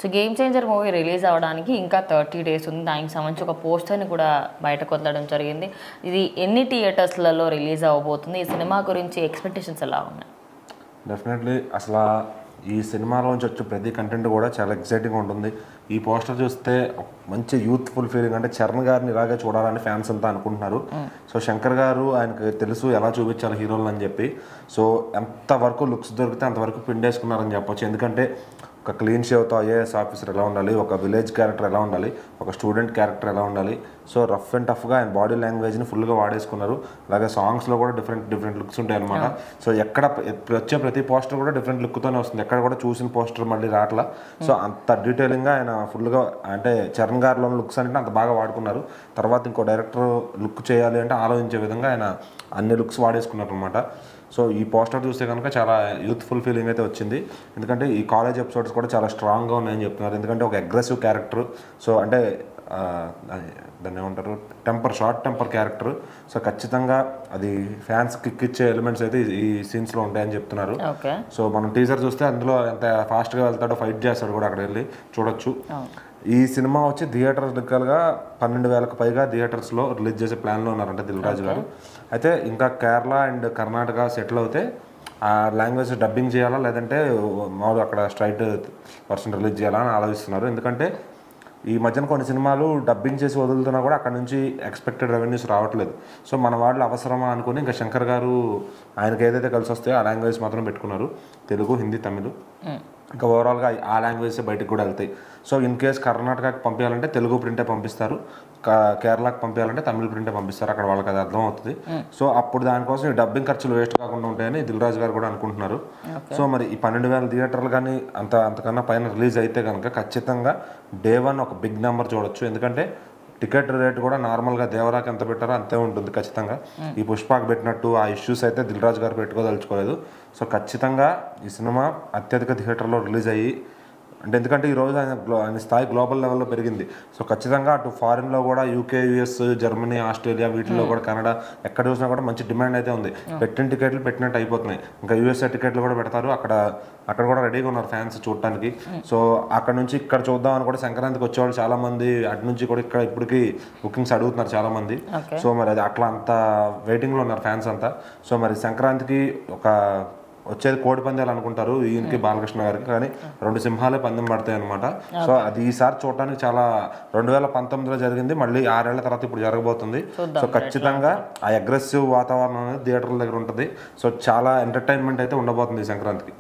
So game changer movie release అవ్వడానికి ఇంకా 30 days ఉంది. దానికి సంబంధించి ఒక పోస్టర్ని కూడా బయటకు వదలడం జరిగింది. ఇది ఎన్ని థియేటర్స్లలో రిలీజ్ అవ్వబోతుంది? ఈ సినిమా గురించి ఎక్స్పెక్టేషన్స్ ఎలా ఉన్నాయి? డెఫినెట్లీ అసలు ఈ సినిమాలోంచి వచ్చే ప్రతి కంటెంట్ కూడా చాలా ఎక్సైటింగ్గా ఉంటుంది. ఈ పోస్టర్ చూస్తే మంచి యూత్ఫుల్ ఫీలింగ్, అంటే చరణ్ గారిని ఇలాగే చూడాలని ఫ్యాన్స్ అంతా అనుకుంటున్నారు. సో శంకర్ గారు ఆయనకు తెలుసు ఎలా చూపించాలి హీరోలు అని చెప్పి. సో ఎంతవరకు లుక్స్ దొరికితే అంతవరకు పిండేసుకున్నారని చెప్పొచ్చు. ఎందుకంటే ఒక క్లీన్ షేవ్తో ఐఏఎస్ ఆఫీసర్ ఎలా ఉండాలి, ఒక విలేజ్ క్యారెక్టర్ ఎలా ఉండాలి, ఒక స్టూడెంట్ క్యారెక్టర్ ఎలా ఉండాలి, సో రఫ్ అండ్ టఫ్గా ఆయన బాడీ లాంగ్వేజ్ని ఫుల్గా వాడేసుకున్నారు. అలాగే సాంగ్స్లో కూడా డిఫరెంట్ లుక్స్ ఉంటాయి అనమాట. సో ఎక్కడ వచ్చే ప్రతి పోస్టర్ కూడా డిఫరెంట్ లుక్తోనే వస్తుంది. ఎక్కడ కూడా చూసిన పోస్టర్ మళ్ళీ రావట్లా. సో అంత డీటెయిలింగ్గా ఆయన ఫుల్గా, అంటే చరణ్ గారిలో లుక్స్ అంటే అంత బాగా వాడుకున్నారు. తర్వాత ఇంకో డైరెక్టర్ లుక్ చేయాలి అంటే ఆలోచించే విధంగా ఆయన అన్ని లుక్స్ వాడేసుకున్నారు అనమాట. సో ఈ పోస్టర్ చూస్తే కనుక చాలా యూత్ఫుల్ ఫీలింగ్ అయితే వచ్చింది. ఎందుకంటే ఈ కాలేజ్ ఎపిసోడ్స్ కూడా చాలా స్ట్రాంగ్గా ఉన్నాయని చెప్తున్నారు. ఎందుకంటే ఒక అగ్రెసివ్ క్యారెక్టర్, సో అంటే దాన్ని ఏమంటారు, షార్ట్ టెంపర్ క్యారెక్టర్. సో ఖచ్చితంగా అది ఫ్యాన్స్ కిక్ ఇచ్చే ఎలిమెంట్స్ అయితే ఈ సీన్స్లో ఉంటాయని చెప్తున్నారు. సో మనం టీజర్ చూస్తే అందులో ఎంత ఫాస్ట్గా వెళ్తాడో, ఫైట్ చేస్తాడు కూడా అక్కడ వెళ్ళి చూడొచ్చు. ఈ సినిమా వచ్చి థియేటర్స్ లెక్కలుగా 12,000కు పైగా థియేటర్స్లో రిలీజ్ చేసే ప్లాన్లో ఉన్నారంట దిల్ రాజు గారు. అయితే ఇంకా కేరళ అండ్ కర్ణాటక సెటిల్ అవుతే ఆ లాంగ్వేజ్ డబ్బింగ్ చేయాలా, లేదంటే మామూలు అక్కడ స్ట్రైట్ వర్షన్ రిలీజ్ చేయాలా అని ఆలోచిస్తున్నారు. ఎందుకంటే ఈ మధ్యన కొన్ని సినిమాలు డబ్బింగ్ చేసి వదులుతున్నా కూడా అక్కడ నుంచి ఎక్స్పెక్టెడ్ రెవెన్యూస్ రావట్లేదు. సో మన వాళ్ళు అవసరమా అనుకుని ఇంకా శంకర్ గారు ఆయనకి ఏదైతే కలిసి వస్తాయో ఆ లాంగ్వేజ్ మాత్రం పెట్టుకున్నారు. తెలుగు, హిందీ, తమిళ్. ఇంకా ఓవరాల్గా ఆ లాంగ్వేజ్ బయటకు కూడా వెళ్తాయి. సో ఇన్ కేస్ కర్ణాటకకి పంపించాలంటే తెలుగు ప్రింటే పంపిస్తారు, కేరళకి పంపించాలంటే తమిళ ప్రింటే పంపిస్తారు. అక్కడ వాళ్ళకి అది అర్థం అవుతుంది. సో అప్పుడు దానికోసం ఈ డబ్బింగ్ ఖర్చులు వేస్ట్ కాకుండా ఉంటాయని దిల్ రాజు గారు కూడా అనుకుంటున్నారు. సో మరి ఈ 12,000 థియేటర్లు కానీ అంతకన్నా పైన రిలీజ్ అయితే కనుక ఖచ్చితంగా డే 1 ఒక బిగ్ నెంబర్ చూడొచ్చు. ఎందుకంటే టికెట్ రేట్ కూడా నార్మల్గా దేవరాకి ఎంత పెట్టారో అంతే ఉంటుంది ఖచ్చితంగా. ఈ పుష్పాకి పెట్టినట్టు ఆ ఇష్యూస్ అయితే దిల్ రాజు గారు పెట్టుకోదలుచుకోలేదు. సో ఖచ్చితంగా ఈ సినిమా అత్యధిక థియేటర్లో రిలీజ్ అయ్యి, అంటే ఎందుకంటే ఈరోజు ఆయన స్థాయి గ్లోబల్ లెవెల్లో పెరిగింది. సో ఖచ్చితంగా అటు ఫారిన్లో కూడా యూకే, యూఎస్, జర్మనీ, ఆస్ట్రేలియా, వీటిలో కూడా కెనడా, ఎక్కడ చూసినా కూడా మంచి డిమాండ్ అయితే ఉంది. పెట్టిన టికెట్లు పెట్టినట్టు అయిపోతున్నాయి. ఇంకా యూఎస్ఏ టికెట్లు కూడా పెడతారు. అక్కడ కూడా రెడీగా ఉన్నారు ఫ్యాన్స్ చూడటానికి. సో అక్కడ నుంచి ఇక్కడ చూద్దామని కూడా సంక్రాంతికి వచ్చేవాళ్ళు చాలా మంది అటు నుంచి కూడా ఇక్కడ ఇప్పటికీ బుకింగ్స్ అడుగుతున్నారు చాలా మంది. సో మరి అది అట్లా అంత వెయిటింగ్లో ఉన్నారు ఫ్యాన్స్ అంతా. సో మరి సంక్రాంతికి వచ్చేది కోడి పందాలు అనుకుంటారు ఈయనకి, బాలకృష్ణ గారికి, కానీ 2 సింహాలే పందెం పడతాయి అనమాట. సో అది ఈసారి చూడటానికి చాలా 2019లో జరిగింది, మళ్ళీ 6 ఏళ్ల తర్వాత ఇప్పుడు జరగబోతుంది. సో ఖచ్చితంగా ఆ అగ్రెసివ్ వాతావరణం అనేది థియేటర్ల దగ్గర ఉంటుంది. సో చాలా ఎంటర్టైన్మెంట్ అయితే ఉండబోతుంది ఈ సంక్రాంతికి.